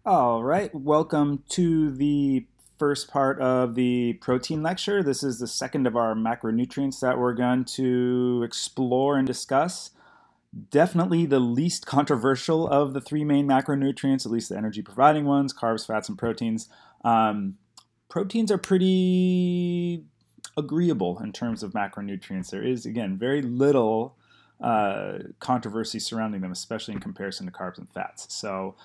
All right, welcome to the first part of the protein lecture. This is the second of our macronutrients that we're going to explore and discuss. Definitely the least controversial of the three main macronutrients, at least the energy providing ones, carbs, fats, and proteins. Proteins are pretty agreeable in terms of macronutrients. There is, again, very little controversy surrounding them, especially in comparison to carbs and fats. So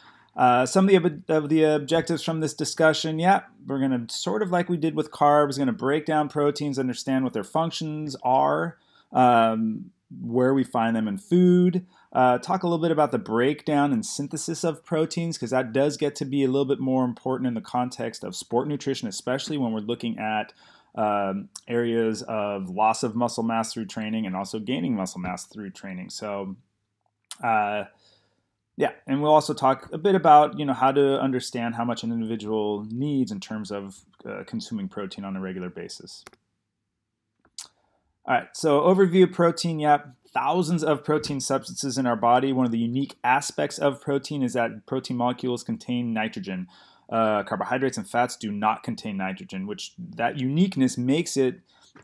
some of the objectives from this discussion, yeah, we're going to sort of like we did with carbs, going to break down proteins, understand what their functions are, where we find them in food, talk a little bit about the breakdown and synthesis of proteins, because that does get to be a little bit more important in the context of sport nutrition, especially when we're looking at areas of loss of muscle mass through training and also gaining muscle mass through training. So, yeah, and we'll also talk a bit about how to understand how much an individual needs in terms of consuming protein on a regular basis. All right, so overview of protein. Yep, thousands of protein substances in our body. One of the unique aspects of protein is that protein molecules contain nitrogen. Carbohydrates and fats do not contain nitrogen, which that uniqueness makes it,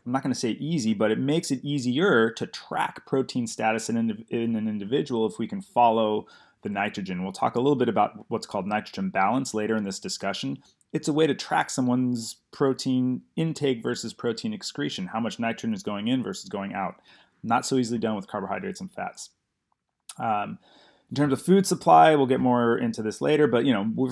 I'm not going to say easy, but it makes it easier to track protein status in an individual if we can follow the nitrogen. We'll talk a little bit about what's called nitrogen balance later in this discussion. It's a way to track someone's protein intake versus protein excretion, how much nitrogen is going in versus going out. Not so easily done with carbohydrates and fats. In terms of food supply, we'll get more into this later, but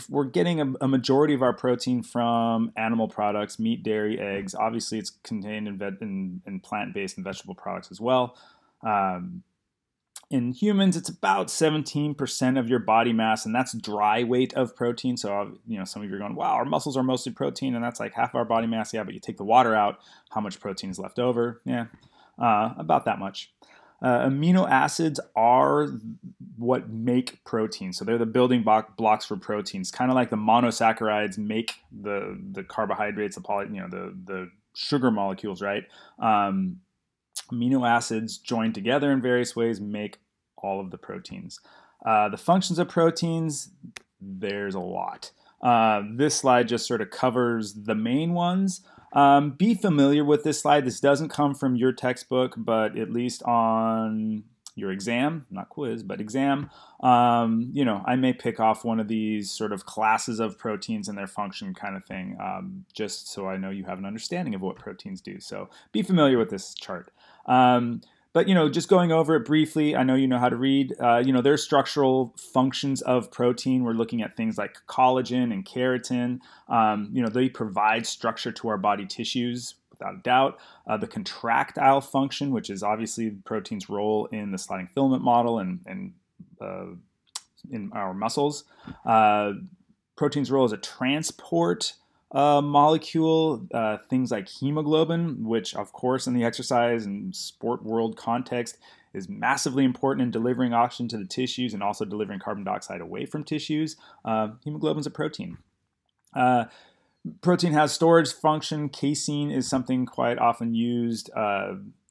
we're getting a majority of our protein from animal products, meat, dairy, eggs. Obviously, it's contained in plant-based and vegetable products as well. In humans, it's about 17% of your body mass, and that's dry weight of protein. So, some of you are going, wow, our muscles are mostly protein, and that's like half our body mass. Yeah, but you take the water out, how much protein is left over? Yeah, about that much. Amino acids are what make protein. So they're the building blocks for proteins, kind of like the monosaccharides make the carbohydrates, the sugar molecules, right? Amino acids joined together in various ways make all of the proteins. The functions of proteins, there's a lot. This slide just sort of covers the main ones. Be familiar with this slide. This doesn't come from your textbook, but at least on your exam, not quiz, but exam, I may pick off one of these sort of classes of proteins and their function kind of thing, just so I know you have an understanding of what proteins do. So be familiar with this chart. But, just going over it briefly, I know you know how to read. There's structural functions of protein. We're looking at things like collagen and keratin. They provide structure to our body tissues, without a doubt. The contractile function, which is obviously protein's role in the sliding filament model and in our muscles. Protein's role as a transport molecule, things like hemoglobin, which of course in the exercise and sport world context is massively important in delivering oxygen to the tissues and also delivering carbon dioxide away from tissues. Hemoglobin's a protein. Protein has storage function. Casein is something quite often used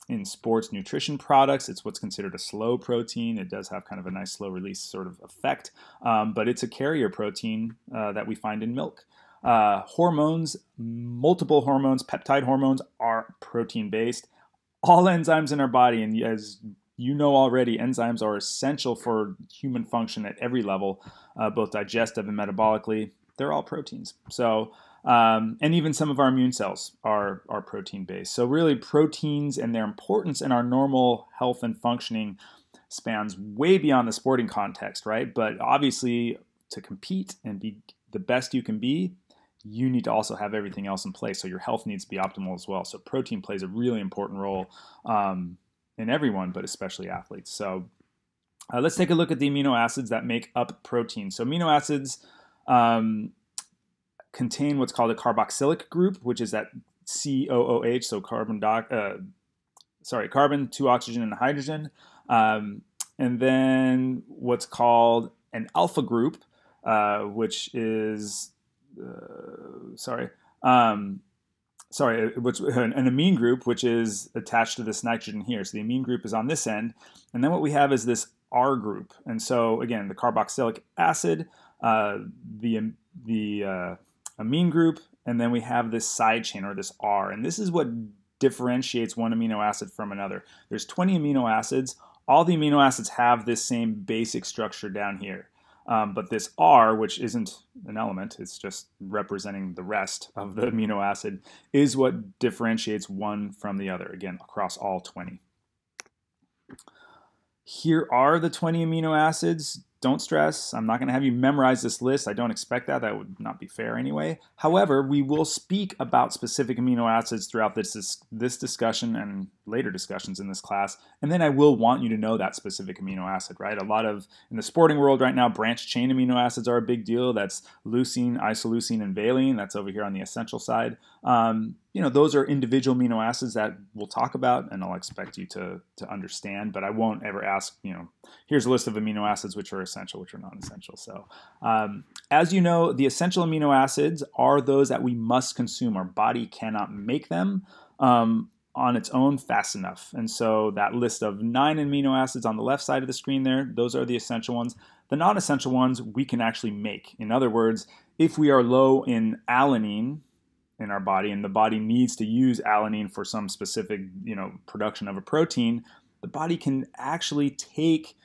in sports nutrition products. It's what's considered a slow protein. It does have kind of a nice slow release sort of effect, but it's a carrier protein that we find in milk. Hormones, multiple hormones, peptide hormones are protein-based. All enzymes in our body, and as you know already, enzymes are essential for human function at every level, both digestive and metabolically. They're all proteins. So, and even some of our immune cells are protein-based. So really, proteins and their importance in our normal health and functioning spans way beyond the sporting context, right? But obviously, to compete and be the best you can be, you need to also have everything else in place. So your health needs to be optimal as well. So protein plays a really important role in everyone, but especially athletes. So let's take a look at the amino acids that make up protein. So amino acids contain what's called a carboxylic group, which is that COOH, so carbon, two oxygen and a hydrogen. And then what's called an alpha group, which is which an amine group, which is attached to this nitrogen here. So the amine group is on this end. And then what we have is this R group. And so again, the carboxylic acid uh, the amine group, and then we have this side chain, or this R. And this is what differentiates one amino acid from another. There's 20 amino acids. All the amino acids have this same basic structure down here. But this R, which isn't an element, it's just representing the rest of the amino acid, is what differentiates one from the other, again, across all 20. Here are the 20 amino acids. Don't stress, I'm not going to have you memorize this list. I don't expect that. That would not be fair anyway. However, we will speak about specific amino acids throughout this discussion and later discussions in this class. And then I will want you to know that specific amino acid, right? A lot of, in the sporting world right now, branched chain amino acids are a big deal. That's leucine, isoleucine, and valine. That's over here on the essential side. Those are individual amino acids that we'll talk about, and I'll expect you to understand, but I won't ever ask, here's a list of amino acids which are essential, which are non-essential. So as you know, the essential amino acids are those that we must consume. Our body cannot make them on its own fast enough. And so that list of 9 amino acids on the left side of the screen there, those are the essential ones. The non-essential ones we can actually make. In other words, if we are low in alanine in our body, and the body needs to use alanine for some specific, production of a protein, the body can actually take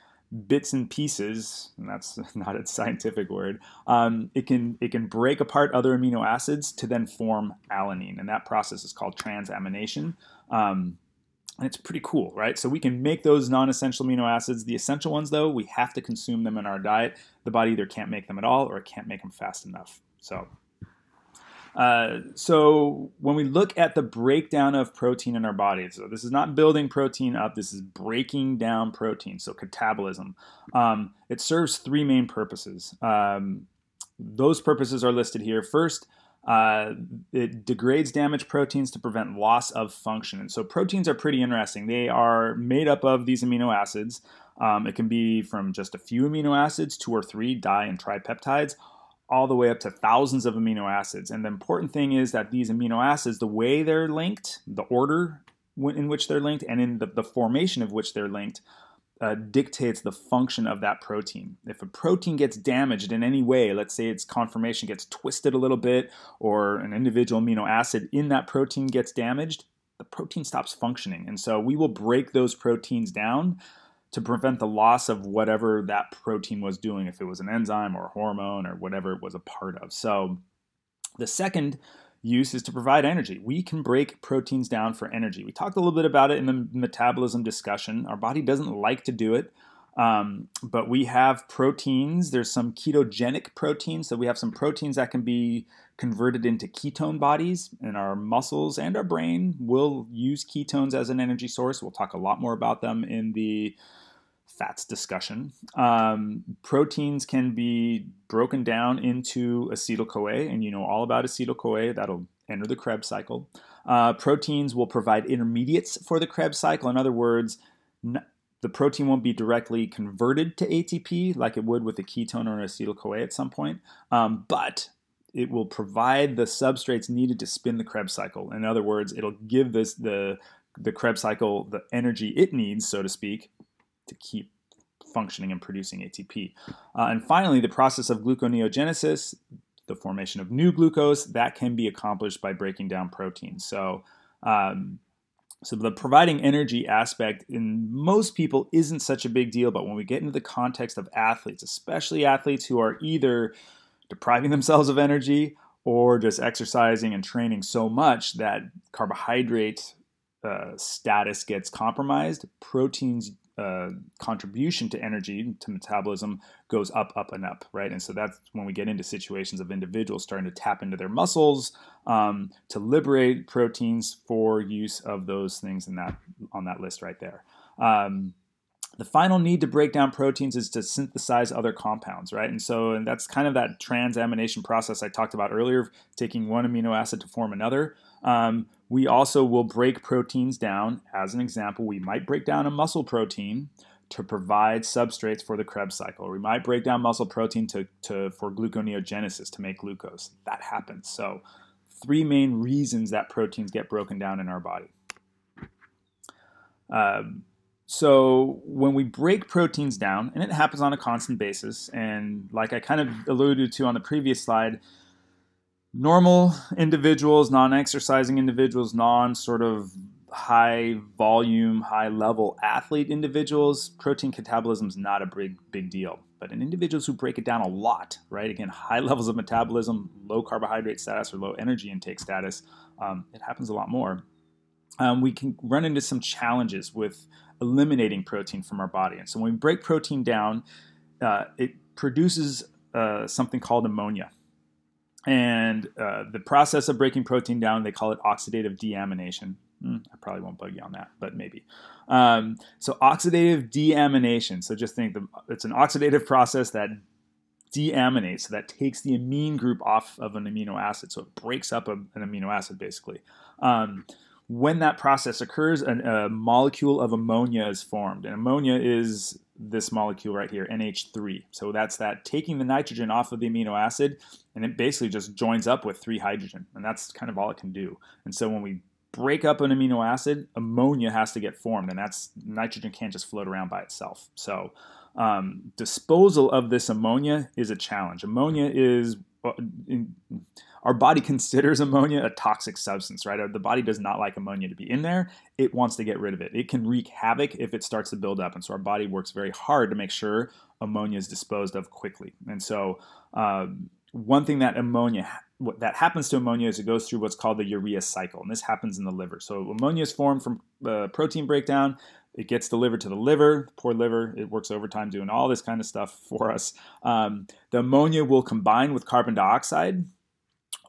bits and pieces, and that's not a scientific word. It can break apart other amino acids to then form alanine, and that process is called transamination. And it's pretty cool, right? So we can make those non-essential amino acids. The essential ones, though, we have to consume them in our diet. The body either can't make them at all or it can't make them fast enough. So when we look at the breakdown of protein in our body, so this is not building protein up, this is breaking down protein, so catabolism. It serves 3 main purposes. Those purposes are listed here. First, it degrades damaged proteins to prevent loss of function. And so proteins are pretty interesting. They are made up of these amino acids. It can be from just a few amino acids, 2 or 3 di and tripeptides, all the way up to thousands of amino acids. And the important thing is that these amino acids, the way they're linked, the order in which they're linked, and in the formation of which they're linked, dictates the function of that protein. If a protein gets damaged in any way, let's say its conformation gets twisted a little bit, or an individual amino acid in that protein gets damaged, the protein stops functioning. And so we will break those proteins down to prevent the loss of whatever that protein was doing, if it was an enzyme or a hormone or whatever it was a part of. So the second use is to provide energy. We can break proteins down for energy. We talked a little bit about it in the metabolism discussion. Our body doesn't like to do it, but we have proteins. There's some ketogenic proteins. So we have some proteins that can be converted into ketone bodies, and our muscles and our brain will use ketones as an energy source. We'll talk a lot more about them in the fats discussion. Proteins can be broken down into acetyl-CoA, and you know all about acetyl-CoA. That'll enter the Krebs cycle. Proteins will provide intermediates for the Krebs cycle. In other words, the protein won't be directly converted to ATP like it would with a ketone or an acetyl-CoA at some point, but it will provide the substrates needed to spin the Krebs cycle. In other words, it'll give the Krebs cycle the energy it needs, so to speak, to keep functioning and producing ATP. And finally, the process of gluconeogenesis, the formation of new glucose, that can be accomplished by breaking down proteins. So the providing energy aspect in most people isn't such a big deal, but when we get into the context of athletes, especially athletes who are either depriving themselves of energy or just exercising and training so much that carbohydrate status gets compromised, proteins contribution to energy, to metabolism, goes up, up, and up, right? And so that's when we get into situations of individuals starting to tap into their muscles to liberate proteins for use of those things on that list right there. The final need to break down proteins is to synthesize other compounds, right? And that's kind of that transamination process I talked about earlier, taking one amino acid to form another. We also will break proteins down. As an example, we might break down a muscle protein to provide substrates for the Krebs cycle. Or we might break down muscle protein for gluconeogenesis, to make glucose. That happens. So 3 main reasons that proteins get broken down in our body. So when we break proteins down, and it happens on a constant basis, and like I kind of alluded to on the previous slide, normal individuals, non-exercising individuals, non-sort of high volume, high level athlete individuals, protein catabolism is not a big deal. But in individuals who break it down a lot, right? Again, high levels of metabolism, low carbohydrate status, or low energy intake status, it happens a lot more. We can run into some challenges with eliminating protein from our body. And so when we break protein down, it produces something called ammonia. And the process of breaking protein down, they call it oxidative deamination. I probably won't bug you on that, but maybe. So oxidative deamination. So just think it's an oxidative process that deaminates, so that takes the amine group off of an amino acid. So it breaks up an amino acid, basically. When that process occurs, a molecule of ammonia is formed. And ammonia is this molecule right here, NH3. So that's that taking the nitrogen off of the amino acid, and it basically just joins up with 3 hydrogen. And that's kind of all it can do. And so when we break up an amino acid, ammonia has to get formed, and that's nitrogen can't just float around by itself. So disposal of this ammonia is a challenge. Ammonia is... Our body considers ammonia a toxic substance, right? The body does not like ammonia to be in there. It wants to get rid of it. It can wreak havoc if it starts to build up. And so our body works very hard to make sure ammonia is disposed of quickly. And so one thing that happens to ammonia is it goes through what's called the urea cycle. And this happens in the liver. So ammonia is formed from protein breakdown. It gets delivered to the liver, poor liver. It works overtime doing all this kind of stuff for us. The ammonia will combine with carbon dioxide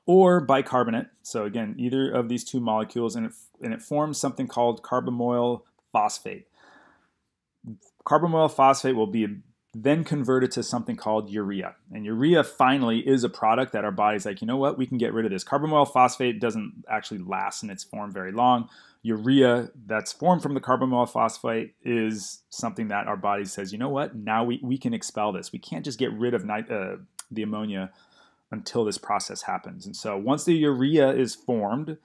or bicarbonate. So again, either of these two molecules, and it forms something called carbamoyl phosphate. Carbamoyl phosphate will be then converted to something called urea. And urea finally is a product that our body's like, you know what, we can get rid of this. Carbamoyl phosphate doesn't actually last in its form very long. Urea that's formed from the carbamoyl phosphate is something that our body says, you know what, now we can expel this. We can't just get rid of the ammonia until this process happens. And so once the urea is formed,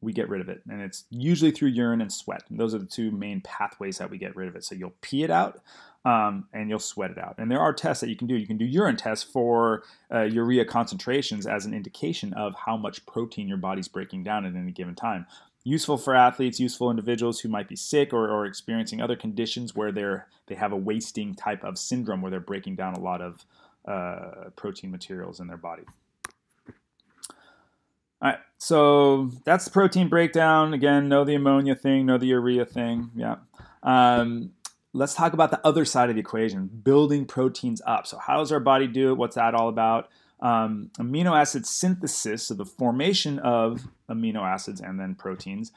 we get rid of it. And it's usually through urine and sweat. And those are the two main pathways that we get rid of it. So you'll pee it out and you'll sweat it out. And there are tests that you can do. You can do urine tests for urea concentrations as an indication of how much protein your body's breaking down at any given time. Useful for athletes, useful individuals who might be sick or experiencing other conditions where they have a wasting type of syndrome where they're breaking down a lot of protein materials in their body. All right, so that's the protein breakdown. Again, know the ammonia thing, know the urea thing. Yeah. Let's talk about the other side of the equation, building proteins up. So how does our body do it? What's that all about? Amino acid synthesis, so the formation of amino acids and then proteins,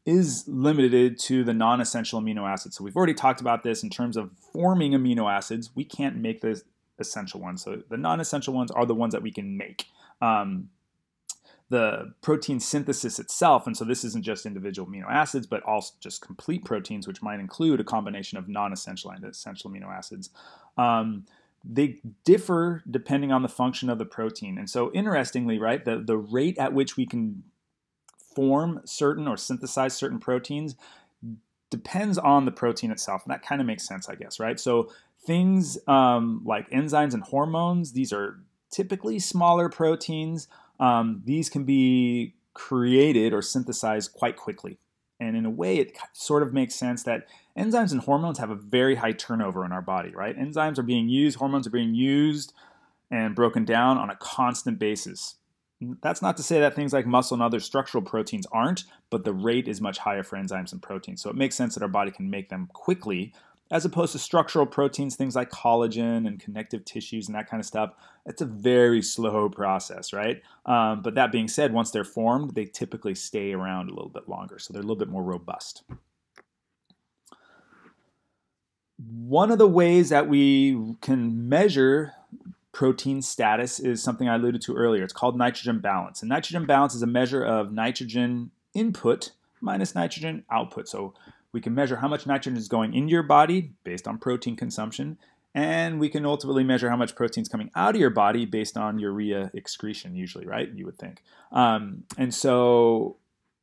is limited to the non-essential amino acids. So we've already talked about this in terms of forming amino acids. We can't make the essential ones. So the non-essential ones are the ones that we can make. The protein synthesis itself, and so this isn't just individual amino acids, but also just complete proteins, which might include a combination of non-essential and essential amino acids. They differ depending on the function of the protein. And so interestingly, right, the rate at which we can form certain or synthesize certain proteins depends on the protein itself. And that kind of makes sense, I guess, right? So things like enzymes and hormones, these are typically smaller proteins. These can be created or synthesized quite quickly. And in a way, it sort of makes sense that enzymes and hormones have a very high turnover in our body, right? Enzymes are being used, hormones are being used and broken down on a constant basis. That's not to say that things like muscle and other structural proteins aren't, but the rate is much higher for enzymes and proteins. So it makes sense that our body can make them quickly, as opposed to structural proteins, things like collagen and connective tissues and that kind of stuff. It's a very slow process, right? But that being said, once they're formed, they typically stay around a little bit longer. So they're a little bit more robust. One of the ways that we can measure protein status is something I alluded to earlier. It's called nitrogen balance. And nitrogen balance is a measure of nitrogen input minus nitrogen output. So we can measure how much nitrogen is going into your body based on protein consumption, and we can ultimately measure how much protein is coming out of your body based on urea excretion, usually, right? You would think. And so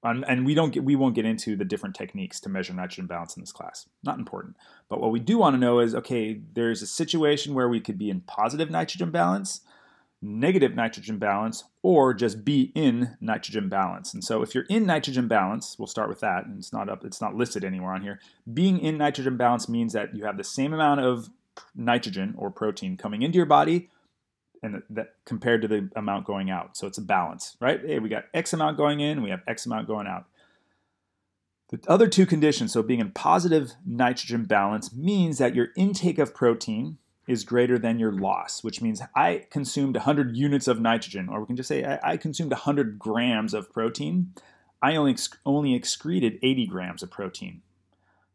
and we won't get into the different techniques to measure nitrogen balance in this class. Not important. But what we do want to know is, okay, there's a situation where we could be in positive nitrogen balance, negative nitrogen balance, or just be in nitrogen balance. And so if you're in nitrogen balance, we'll start with that, and it's not listed anywhere on here. Being in nitrogen balance means that you have the same amount of nitrogen or protein coming into your body and that compared to the amount going out. So it's a balance, right? Hey, we got X amount going in, we have X amount going out. The other two conditions, so being in positive nitrogen balance, means that your intake of protein is greater than your loss, which means I consumed 100 units of nitrogen, or we can just say I consumed 100 grams of protein. I only excreted 80 grams of protein.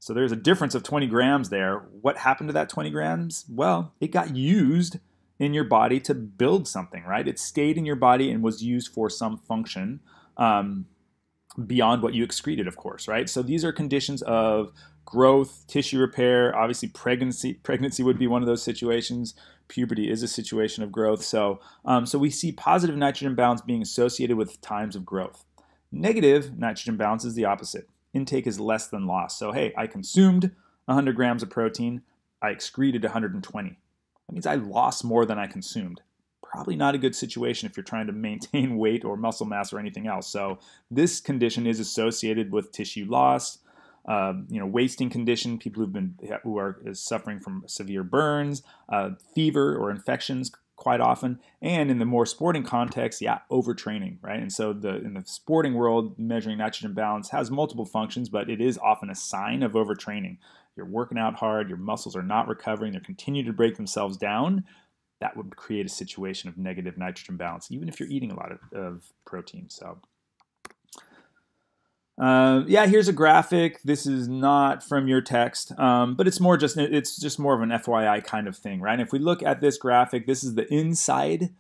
So there's a difference of 20 grams there. What happened to that 20 grams? Well, it got used in your body to build something, right? It stayed in your body and was used for some function beyond what you excreted, of course, right? So these are conditions of growth, tissue repair. Obviously, pregnancy would be one of those situations. Puberty is a situation of growth. So we see positive nitrogen balance being associated with times of growth. Negative nitrogen balance is the opposite. Intake is less than loss. So hey, I consumed 100 grams of protein. I excreted 120. That means I lost more than I consumed. Probably not a good situation if you're trying to maintain weight or muscle mass or anything else. So this condition is associated with tissue loss, wasting condition, people who are suffering from severe burns, fever or infections quite often, and in the more sporting context, overtraining, right? And so in the sporting world, measuring nitrogen balance has multiple functions, but it is often a sign of overtraining. You're working out hard, your muscles are not recovering, they're continuing to break themselves down. That would create a situation of negative nitrogen balance, even if you're eating a lot of protein. So, here's a graphic. This is not from your text, but it's just more of an FYI kind of thing, right? And if we look at this graphic, this is the inside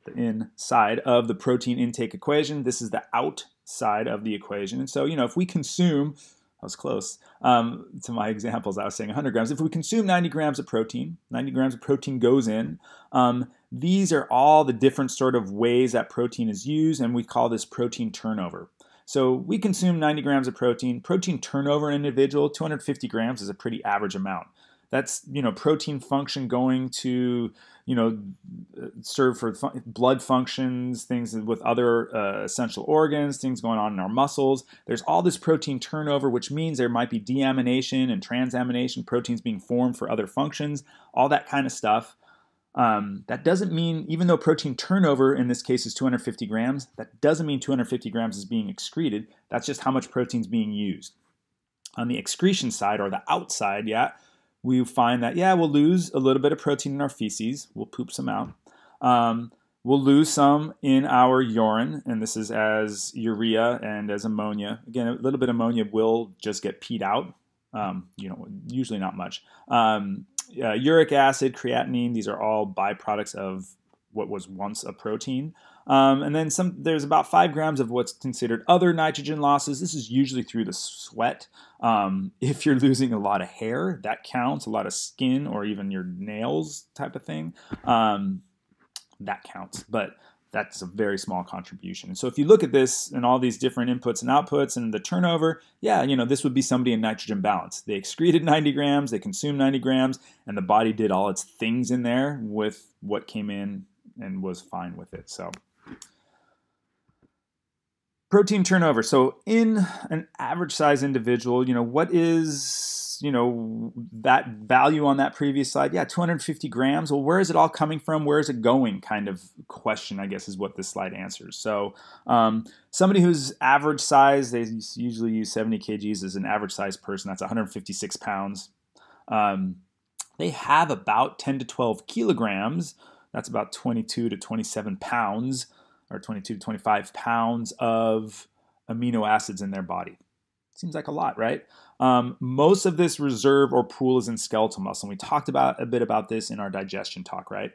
of the protein intake equation. This is the outside of the equation. And so, if we consume, I was close to my examples. I was saying 100 grams. If we consume 90 grams of protein, 90 grams of protein goes in. These are all the different sort of ways that protein is used, and we call this protein turnover. So we consume 90 grams of protein. Protein turnover in an individual, 250 grams is a pretty average amount. That's, protein function going to, serve for blood functions, things with other essential organs, things going on in our muscles. There's all this protein turnover, which means there might be deamination and transamination, proteins being formed for other functions, all that kind of stuff. That doesn't mean, even though protein turnover in this case is 250 grams, that doesn't mean 250 grams is being excreted. That's just how much protein is being used. On the excretion side, or the outside, we find that, we'll lose a little bit of protein in our feces. We'll poop some out. We'll lose some in our urine, and this is as urea and as ammonia. Again, a little bit of ammonia will just get peed out. Usually not much. Uric acid, creatinine, these are all byproducts of what was once a protein. And then there's about 5 grams of what's considered other nitrogen losses. This is usually through the sweat. If you're losing a lot of hair, that counts. A lot of skin or even your nails type of thing, that counts. But that's a very small contribution. And so if you look at this and all these different inputs and outputs and the turnover, this would be somebody in nitrogen balance. They excreted 90 grams, they consumed 90 grams, and the body did all its things in there with what came in and was fine with it. So protein turnover. So in an average size individual, what is, that value on that previous slide? 250 grams. Well, where is it all coming from? Where is it going? Kind of question, I guess, is what this slide answers. So somebody who's average size, they usually use 70 kgs as an average size person. That's 156 pounds. They have about 10 to 12 kilograms. That's about 22 to 27 pounds, or 22 to 25 pounds of amino acids in their body. Seems like a lot, right? Most of this reserve or pool is in skeletal muscle. And we talked about a bit about this in our digestion talk, right?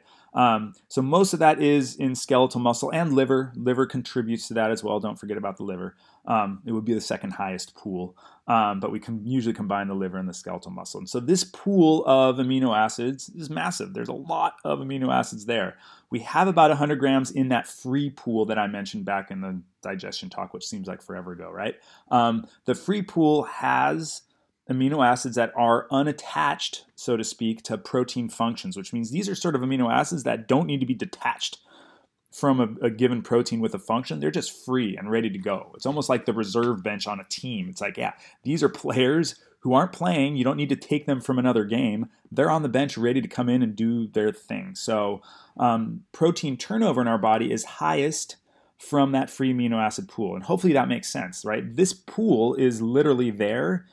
So most of that is in skeletal muscle and liver. Liver contributes to that as well. Don't forget about the liver. It would be the second highest pool, but we can usually combine the liver and the skeletal muscle. And so this pool of amino acids is massive. There's a lot of amino acids there. We have about 100 grams in that free pool that I mentioned back in the digestion talk, which seems like forever ago, right? The free pool has amino acids that are unattached, so to speak, to protein functions, which means these are sort of amino acids that don't need to be detached from a given protein with a function. They're just free and ready to go. It's almost like the reserve bench on a team. It's like, yeah, these are players who aren't playing. You don't need to take them from another game. They're on the bench ready to come in and do their thing. So protein turnover in our body is highest from that free amino acid pool. And hopefully that makes sense, right? This pool is literally there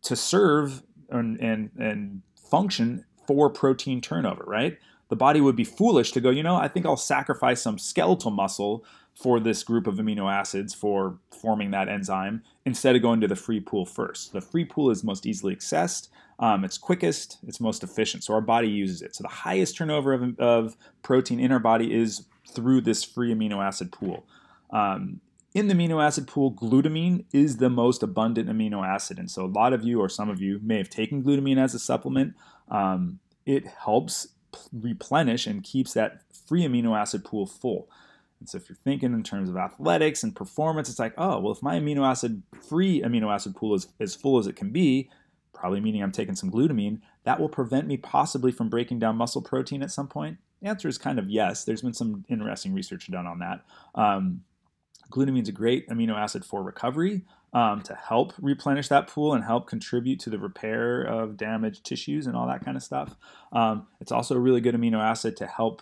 to serve and function for protein turnover, right? The body would be foolish to go, I think I'll sacrifice some skeletal muscle for this group of amino acids for forming that enzyme instead of going to the free pool first. The free pool is most easily accessed. It's quickest. It's most efficient. So our body uses it. So the highest turnover of protein in our body is through this free amino acid pool. In the amino acid pool, glutamine is the most abundant amino acid. And so a lot of you or some of you may have taken glutamine as a supplement. It helps replenish and keeps that free amino acid pool full. And so if you're thinking in terms of athletics and performance, it's like, oh, well, if my free amino acid pool is as full as it can be, probably meaning I'm taking some glutamine, that will prevent me possibly from breaking down muscle protein at some point. The answer is kind of yes. There's been some interesting research done on that. Glutamine is a great amino acid for recovery to help replenish that pool and help contribute to the repair of damaged tissues and all that kind of stuff. It's also a really good amino acid to help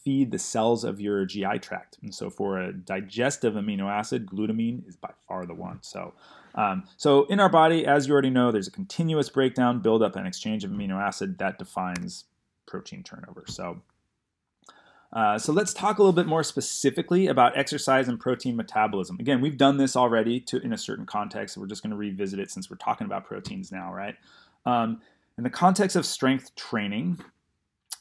feed the cells of your GI tract. And so for a digestive amino acid, glutamine is by far the one. So in our body, as you already know, there's a continuous breakdown, buildup, and exchange of amino acid that defines protein turnover. So let's talk a little bit more specifically about exercise and protein metabolism. Again, we've done this already in a certain context. So we're just going to revisit it since we're talking about proteins now, right? In the context of strength training,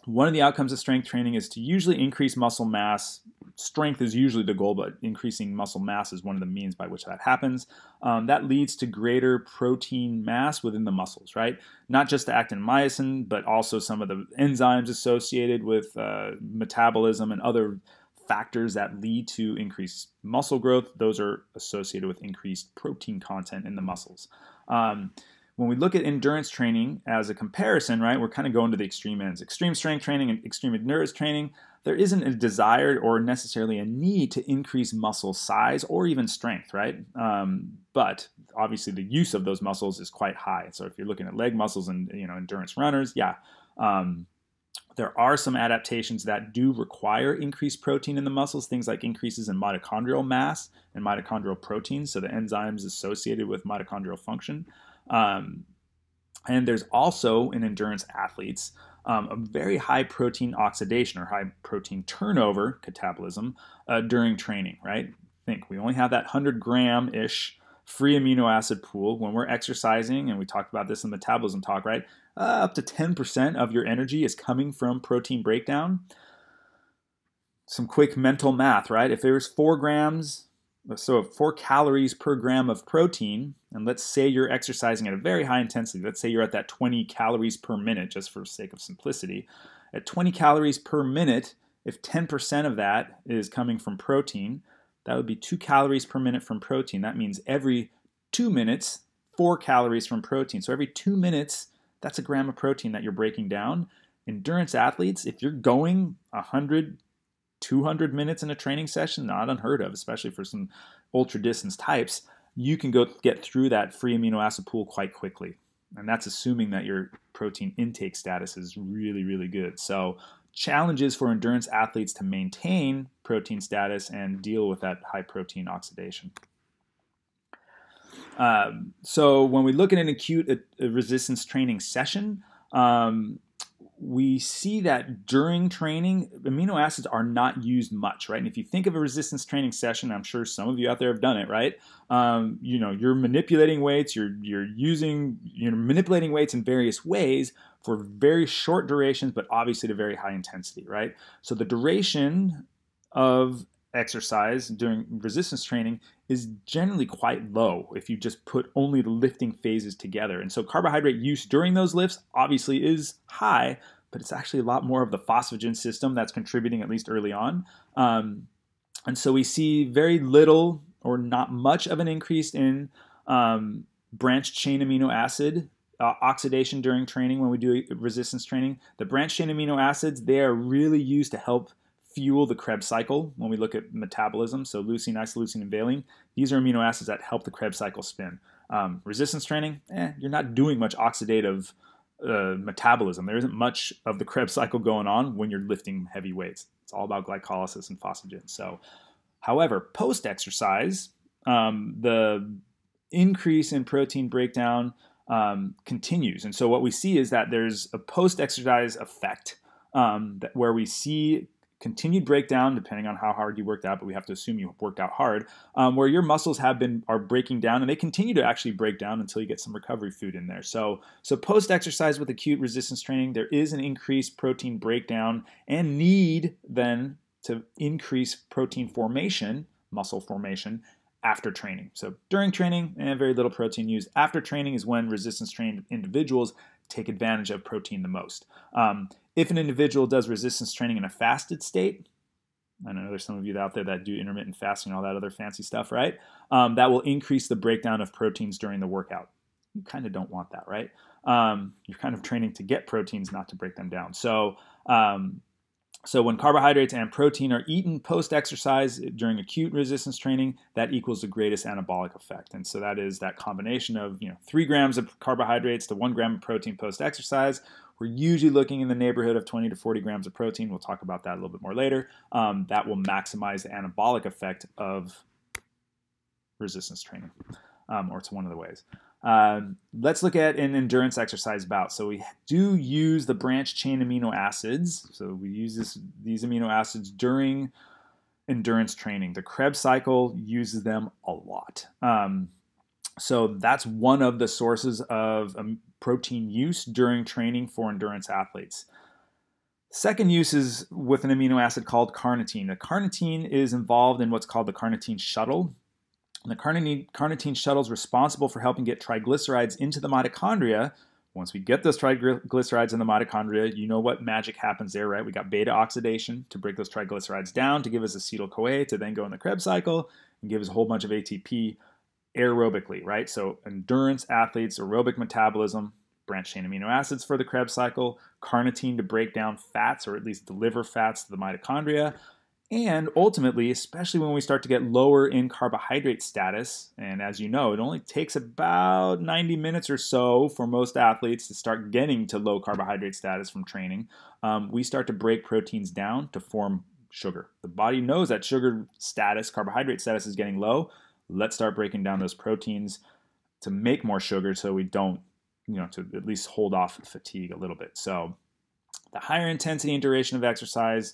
one of the outcomes of strength training is to usually increase muscle mass. Strength is usually the goal, but increasing muscle mass is one of the means by which that happens. That leads to greater protein mass within the muscles, right? Not just the actin myosin, but also some of the enzymes associated with metabolism and other factors that lead to increased muscle growth. Those are associated with increased protein content in the muscles. When we look at endurance training as a comparison, right, we're kind of going to the extreme ends. Extreme strength training and extreme endurance training, there isn't a desire or necessarily a need to increase muscle size or even strength, right? But obviously the use of those muscles is quite high. So if you're looking at leg muscles and endurance runners, there are some adaptations that do require increased protein in the muscles, things like increases in mitochondrial mass and mitochondrial proteins, so the enzymes associated with mitochondrial function. And there's also in endurance athletes a very high protein oxidation or high protein turnover catabolism during training, right? Think we only have that 100 gram-ish free amino acid pool when we're exercising, and we talked about this in metabolism talk, right? Up to 10% of your energy is coming from protein breakdown. Some quick mental math, right? If there's 4 grams, so 4 calories per gram of protein, and let's say you're exercising at a very high intensity. Let's say you're at that 20 calories per minute, just for sake of simplicity. At 20 calories per minute, if 10% of that is coming from protein, that would be 2 calories per minute from protein. That means every 2 minutes, 4 calories from protein. So every 2 minutes, that's a gram of protein that you're breaking down. Endurance athletes, if you're going 100, 200 minutes in a training session, not unheard of, especially for some ultra distance types, you can go get through that free amino acid pool quite quickly. And that's assuming that your protein intake status is really, really good. So challenges for endurance athletes to maintain protein status and deal with that high protein oxidation. So when we look at an acute resistance training session, we see that during training, amino acids are not used much, right? And if you think of a resistance training session, I'm sure some of you out there have done it, right? You're manipulating weights, you're manipulating weights in various ways for very short durations, but obviously to very high intensity, right? So the duration of exercise during resistance training is generally quite low if you just put only the lifting phases together. And so carbohydrate use during those lifts obviously is high, but it's actually a lot more of the phosphagen system that's contributing, at least early on. And so we see very little or not much of an increase in branched chain amino acid oxidation during training when we do resistance training. The branched chain amino acids, they are really used to help fuel the Krebs cycle when we look at metabolism. So leucine, isoleucine, and valine, these are amino acids that help the Krebs cycle spin. Resistance training, you're not doing much oxidative metabolism. There isn't much of the Krebs cycle going on when you're lifting heavy weights. It's all about glycolysis and phosphagen. So, however, post-exercise, the increase in protein breakdown continues. And so what we see is that there's a post-exercise effect where we see continued breakdown, depending on how hard you worked out, but we have to assume you worked out hard, where your muscles are breaking down, and they continue to actually break down until you get some recovery food in there. So post-exercise with acute resistance training, there is an increased protein breakdown and need then to increase protein formation, muscle formation, after training. So during training, very little protein used. After training is when resistance-trained individuals take advantage of protein the most. If an individual does resistance training in a fasted state, I know there's some of you out there that do intermittent fasting and all that other fancy stuff, right? That will increase the breakdown of proteins during the workout. You kind of don't want that, right? You're kind of training to get proteins, not to break them down. So when carbohydrates and protein are eaten post-exercise during acute resistance training, that equals the greatest anabolic effect. And so that is that combination of 3 grams of carbohydrates to 1 gram of protein post-exercise. We're usually looking in the neighborhood of 20 to 40 grams of protein. We'll talk about that a little bit more later. That will maximize the anabolic effect of resistance training, or it's one of the ways. Let's look at an endurance exercise bout. So we do use the branched chain amino acids. So we use these amino acids during endurance training. The Krebs cycle uses them a lot. So that's one of the sources of protein use during training for endurance athletes. Second use is with an amino acid called carnitine. The carnitine is involved in what's called the carnitine shuttle. And the carnitine shuttle is responsible for helping get triglycerides into the mitochondria. Once we get those triglycerides in the mitochondria, you know what magic happens there, right? We got beta oxidation to break those triglycerides down to give us acetyl-CoA to then go in the Krebs cycle and give us a whole bunch of ATP aerobically, right? So endurance athletes, aerobic metabolism, branched chain amino acids for the Krebs cycle, carnitine to break down fats or at least deliver fats to the mitochondria, and ultimately, especially when we start to get lower in carbohydrate status, and as you know, it only takes about 90 minutes or so for most athletes to start getting to low carbohydrate status from training, we start to break proteins down to form sugar. The body knows that sugar status, carbohydrate status is getting low. Let's start breaking down those proteins to make more sugar so we don't, to at least hold off fatigue a little bit. So the higher intensity and duration of exercise,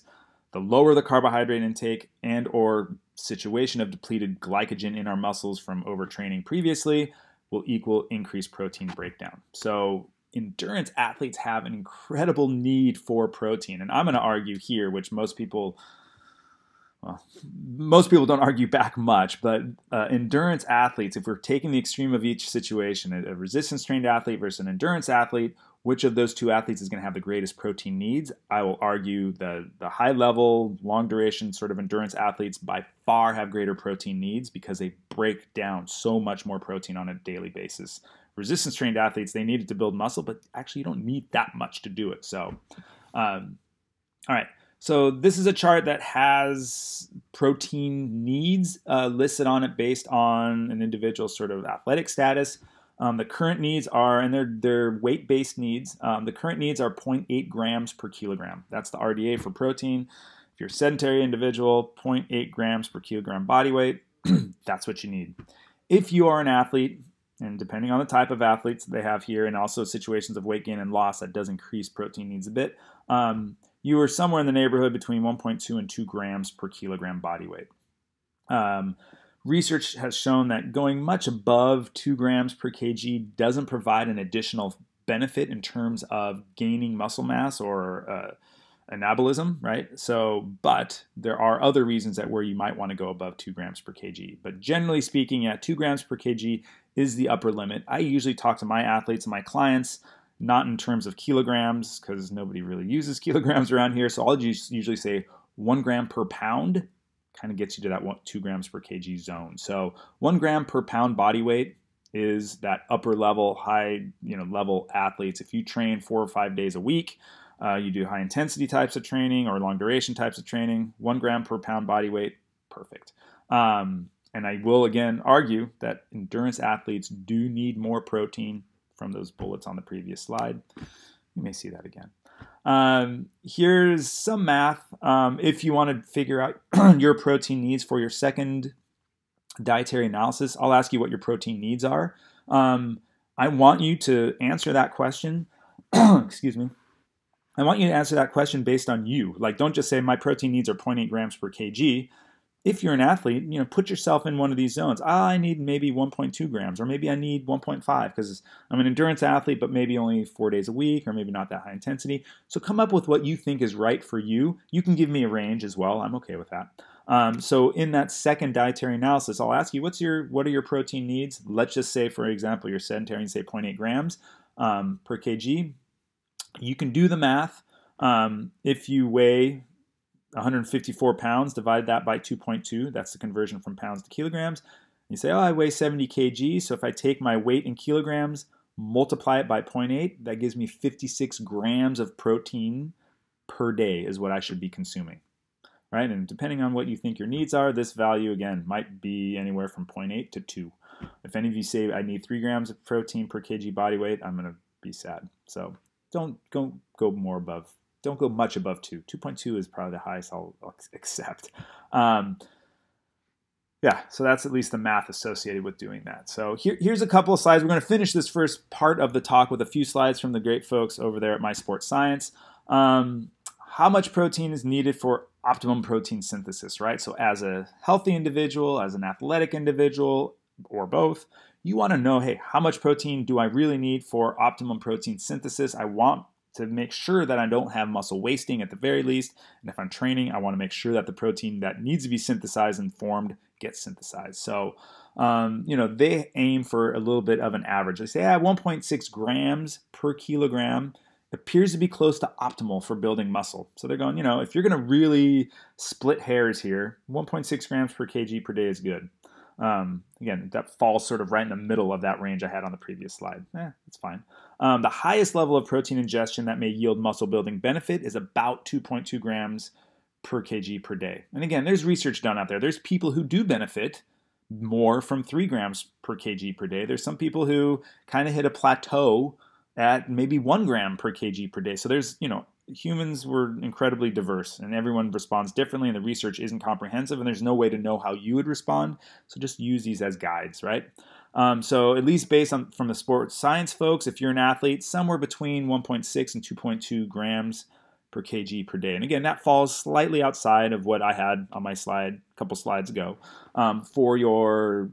the lower the carbohydrate intake and or situation of depleted glycogen in our muscles from overtraining previously will equal increased protein breakdown. So endurance athletes have an incredible need for protein. And I'm going to argue here, which most people don't argue back much, but endurance athletes, if we're taking the extreme of each situation, a resistance-trained athlete versus an endurance athlete, which of those two athletes is going to have the greatest protein needs? I will argue the high-level, long-duration sort of endurance athletes by far have greater protein needs because they break down so much more protein on a daily basis. Resistance-trained athletes, they need it to build muscle, but actually you don't need that much to do it. So, all right. So this is a chart that has protein needs listed on it based on an individual's sort of athletic status. The current needs are, and they're weight-based needs, the current needs are 0.8 grams per kilogram. That's the RDA for protein. If you're a sedentary individual, 0.8 grams per kilogram body weight, that's what you need. If you are an athlete, and depending on the type of athletes they have here, and also situations of weight gain and loss, that does increase protein needs a bit. You are somewhere in the neighborhood between 1.2 and 2 grams per kilogram body weight. Research has shown that going much above 2 grams per kg doesn't provide an additional benefit in terms of gaining muscle mass or anabolism, right? So, but there are other reasons that where you might want to go above 2 grams per kg. But generally speaking, 2 grams per kg is the upper limit. I usually talk to my athletes and my clients not in terms of kilograms, because nobody really uses kilograms around here. So I'll just usually say 1 gram per pound kind of gets you to that 2 grams per kg zone. So 1 gram per pound body weight is that upper level, high level athletes. If you train 4 or 5 days a week, you do high intensity types of training or long duration types of training, 1 gram per pound body weight, perfect. And I will again argue that endurance athletes do need more protein from those bullets on the previous slide. You may see that again. Here's some math. If you want to figure out your protein needs for your second dietary analysis, I'll ask you what your protein needs are. I want you to answer that question. Excuse me. I want you to answer that question based on you. Like, don't just say my protein needs are 0.8 grams per kg. If you're an athlete, put yourself in one of these zones. I need maybe 1.2 grams, or maybe I need 1.5 because I'm an endurance athlete, but maybe only 4 days a week, or maybe not that high intensity. So come up with what you think is right for you. You can give me a range as well. I'm okay with that. So in that second dietary analysis, I'll ask you, what are your protein needs? Let's just say, for example, you're sedentary and say 0.8 grams per kg. You can do the math. If you weigh 154 pounds, divide that by 2.2. That's the conversion from pounds to kilograms. You say, I weigh 70 kg. So if I take my weight in kilograms, multiply it by 0.8, that gives me 56 grams of protein per day is what I should be consuming, right? And depending on what you think your needs are, this value, again, might be anywhere from 0.8 to 2. If any of you say I need 3 grams of protein per kg body weight, I'm going to be sad. So don't go more above. Don't go much above 2. 2.2 is probably the highest I'll accept. So that's at least the math associated with doing that. So here's a couple of slides. We're going to finish this first part of the talk with a few slides from the great folks over there at My Sports Science. How much protein is needed for optimum protein synthesis, right? So as a healthy individual, as an athletic individual, or both, you want to know, hey, how much protein do I really need for optimum protein synthesis? I want to make sure that I don't have muscle wasting at the very least. And if I'm training, I want to make sure that the protein that needs to be synthesized and formed gets synthesized. So, they aim for a little bit of an average. They say 1.6 grams per kilogram appears to be close to optimal for building muscle. So they're going, if you're going to really split hairs here, 1.6 grams per kg per day is good. Again, that falls sort of right in the middle of that range I had on the previous slide. That's fine. The highest level of protein ingestion that may yield muscle building benefit is about 2.2 grams per kg per day. And again, there's research done out there. There's people who do benefit more from 3 grams per kg per day. There's some people who kind of hit a plateau at maybe 1 gram per kg per day. So there's, humans were incredibly diverse and everyone responds differently and the research isn't comprehensive and there's no way to know how you would respond. So just use these as guides, right? So at least based on from the sports science folks, if you're an athlete, somewhere between 1.6 and 2.2 grams per kg per day. And again, that falls slightly outside of what I had on my slide a couple slides ago. For your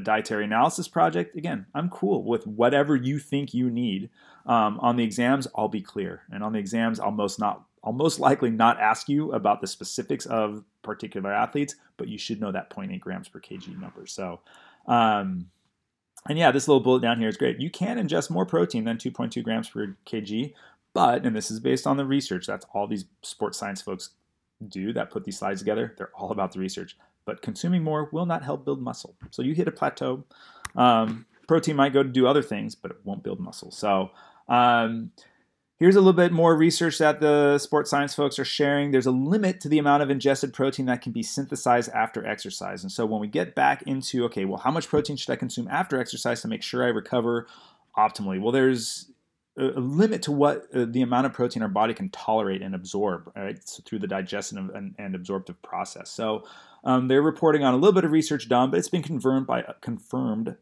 dietary analysis project, again, I'm cool with whatever you think you need. On the exams, I'll be clear. And on the exams, I'll most likely not ask you about the specifics of particular athletes, but you should know that 0.8 grams per kg number. So, this little bullet down here is great. You can ingest more protein than 2.2 grams per kg, but, and this is based on the research, that's all these sports science folks do that put these slides together. They're all about the research. But consuming more will not help build muscle. So you hit a plateau. Protein might go to do other things, but it won't build muscle. So here's a little bit more research that the sports science folks are sharing. There's a limit to the amount of ingested protein that can be synthesized after exercise. And so when we get back into, okay, well, how much protein should I consume after exercise to make sure I recover optimally? Well, there's a limit to what the amount of protein our body can tolerate and absorb, right? So through the digestion and absorptive process. So they're reporting on a little bit of research done, but it's been confirmed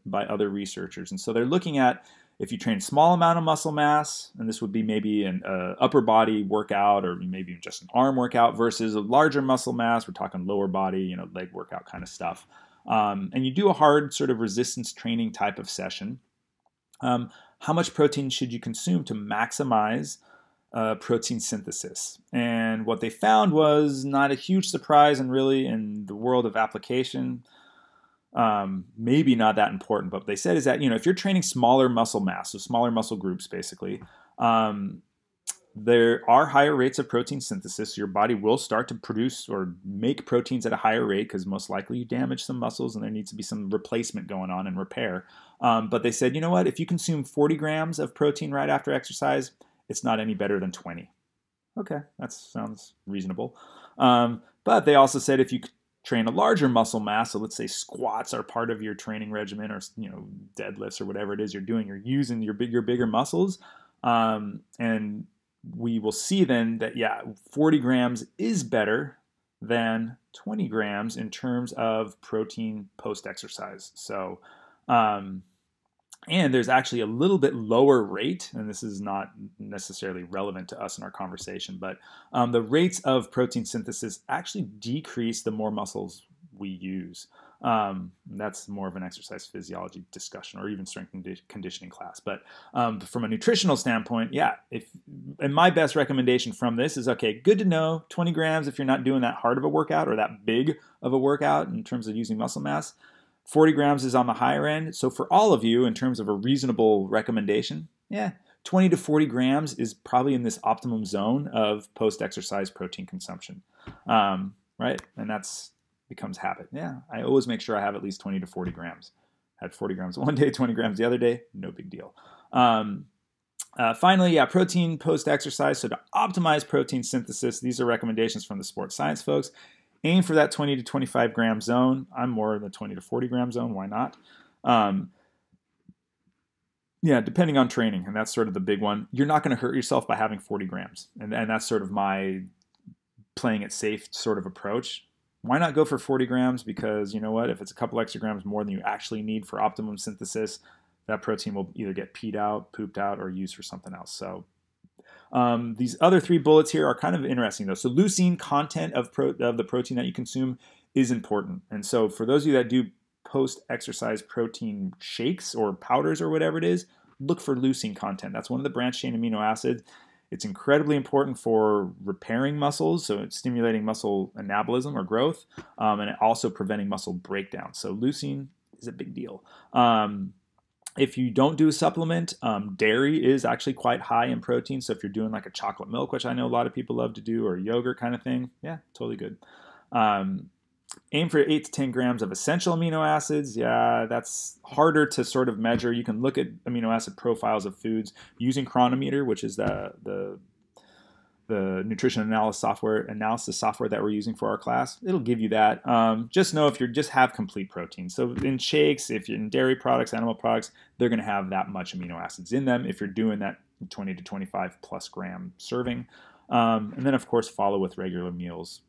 by other researchers. And so they're looking at if you train a small amount of muscle mass, and this would be maybe an upper body workout or maybe just an arm workout versus a larger muscle mass. We're talking lower body, leg workout kind of stuff. And you do a hard sort of resistance training type of session. How much protein should you consume to maximize protein synthesis? And what they found was not a huge surprise, and really in the world of application, maybe not that important. But what they said is that, if you're training smaller muscle mass, so smaller muscle groups basically, there are higher rates of protein synthesis. Your body will start to produce or make proteins at a higher rate because most likely you damage some muscles and there needs to be some replacement going on and repair. But they said, you know what? If you consume 40 grams of protein right after exercise, it's not any better than 20. Okay, that sounds reasonable. But they also said if you train a larger muscle mass, so let's say squats are part of your training regimen, or deadlifts or whatever it is you're doing, you're using your bigger muscles, and we will see then that, 40 grams is better than 20 grams in terms of protein post-exercise. So, and there's actually a little bit lower rate, and this is not necessarily relevant to us in our conversation, but the rates of protein synthesis actually decrease the more muscles we use. That's more of an exercise physiology discussion or even strength and conditioning class. But from a nutritional standpoint, and my best recommendation from this is, okay, good to know, 20 grams if you're not doing that hard of a workout or that big of a workout in terms of using muscle mass. 40 grams is on the higher end. So for all of you, in terms of a reasonable recommendation, 20 to 40 grams is probably in this optimum zone of post-exercise protein consumption, right? And that's becomes habit. I always make sure I have at least 20 to 40 grams. Had 40 grams one day, 20 grams the other day, no big deal. Finally, protein post-exercise. So to optimize protein synthesis, these are recommendations from the sports science folks. Aim for that 20 to 25 gram zone. I'm more in the 20 to 40 gram zone. Why not? Depending on training, and that's sort of the big one. You're not going to hurt yourself by having 40 grams. And that's sort of my playing it safe sort of approach. Why not go for 40 grams? Because you know what? If it's a couple extra grams more than you actually need for optimum synthesis, that protein will either get peed out, pooped out, or used for something else. So these other three bullets here are kind of interesting, though. So leucine content of the protein that you consume is important. And so for those of you that do post-exercise protein shakes or powders or whatever it is, look for leucine content. That's one of the branched-chain amino acids. It's incredibly important for repairing muscles, so it's stimulating muscle anabolism or growth, and also preventing muscle breakdown. So leucine is a big deal. If you don't do a supplement, dairy is actually quite high in protein. So if you're doing like a chocolate milk, which I know a lot of people love to do, or yogurt kind of thing, totally good. Aim for 8 to 10 grams of essential amino acids. That's harder to sort of measure. You can look at amino acid profiles of foods using Chronometer, which is the nutrition analysis software that we're using for our class. It'll give you that. Just know if you just have complete protein. So in shakes, if you're in dairy products, animal products, they're going to have that much amino acids in them if you're doing that 20 to 25 plus gram serving. And then, of course, follow with regular meals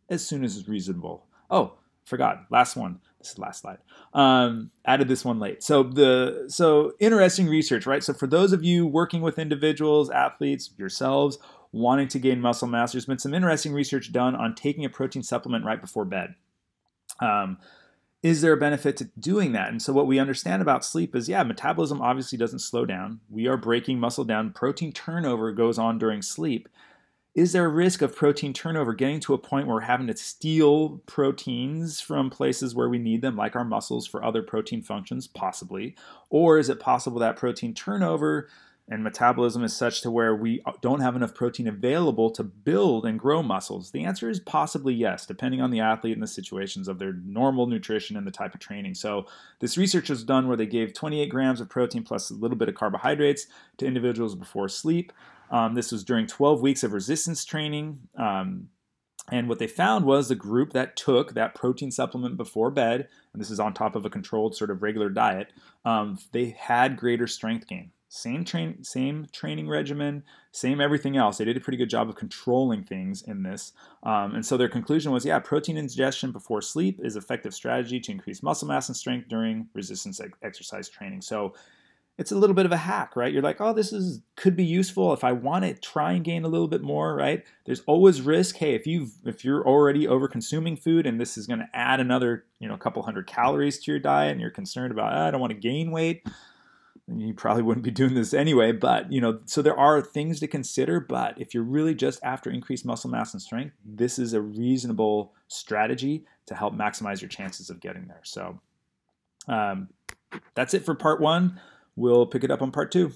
as soon as it's reasonable. Oh, forgot. Last one. This is the last slide. Added this one late. So interesting research, right? So for those of you working with individuals, athletes, yourselves, wanting to gain muscle mass, there's been some interesting research done on taking a protein supplement right before bed. Is there a benefit to doing that? And so what we understand about sleep is, metabolism obviously doesn't slow down. We are breaking muscle down. Protein turnover goes on during sleep. Is there a risk of protein turnover getting to a point where we're having to steal proteins from places where we need them, like our muscles, for other protein functions? Possibly. Or is it possible that protein turnover and metabolism is such to where we don't have enough protein available to build and grow muscles? The answer is possibly yes, depending on the athlete and the situations of their normal nutrition and the type of training. So this research was done where they gave 28 grams of protein plus a little bit of carbohydrates to individuals before sleep. This was during 12 weeks of resistance training. And what they found was the group that took that protein supplement before bed, and this is on top of a controlled sort of regular diet, they had greater strength gain. same training regimen, same everything else. They did a pretty good job of controlling things in this. And so their conclusion was, yeah, protein ingestion before sleep is an effective strategy to increase muscle mass and strength during resistance exercise training. So it's a little bit of a hack, right? You're like, oh, could be useful if I want to try and gain a little bit more, right? There's always risk. Hey, if you're already over consuming food and this is going to add another, a couple hundred calories to your diet, and you're concerned about, I don't want to gain weight, you probably wouldn't be doing this anyway. But so there are things to consider. But if you're really just after increased muscle mass and strength, this is a reasonable strategy to help maximize your chances of getting there. So that's it for part 1. We'll pick it up on part 2.